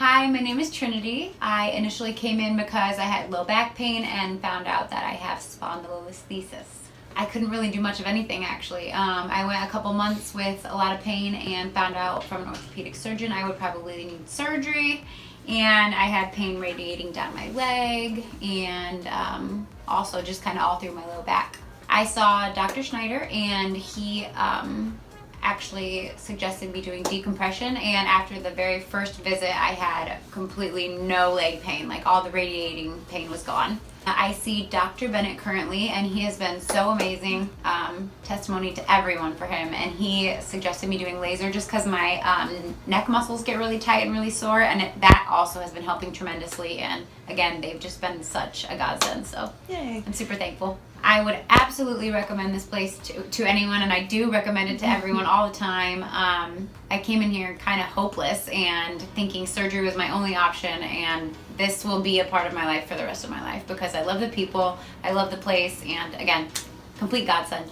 Hi, my name is Trinity. I initially came in because I had low back pain and found out that I have spondylolisthesis. I couldn't really do much of anything actually. I went a couple months with a lot of pain and found out from an orthopedic surgeon I would probably need surgery, and I had pain radiating down my leg and also just kind of all through my low back. I saw Dr. Schneider and he actually suggested me doing decompression, and after the very first visit I had completely no leg pain, like all the radiating pain was gone. I see Dr. Bennett currently and he has been so amazing, testimony to everyone for him, and he suggested me doing laser just because my neck muscles get really tight and really sore, and that also has been helping tremendously, and again they've just been such a godsend, so yay. I'm super thankful. I would absolutely recommend this place to anyone, and I do recommend it to everyone all the time. I came in here kind of hopeless and thinking surgery was my only option, and this will be a part of my life for the rest of my life because I love the people, I love the place, and again, complete godsend.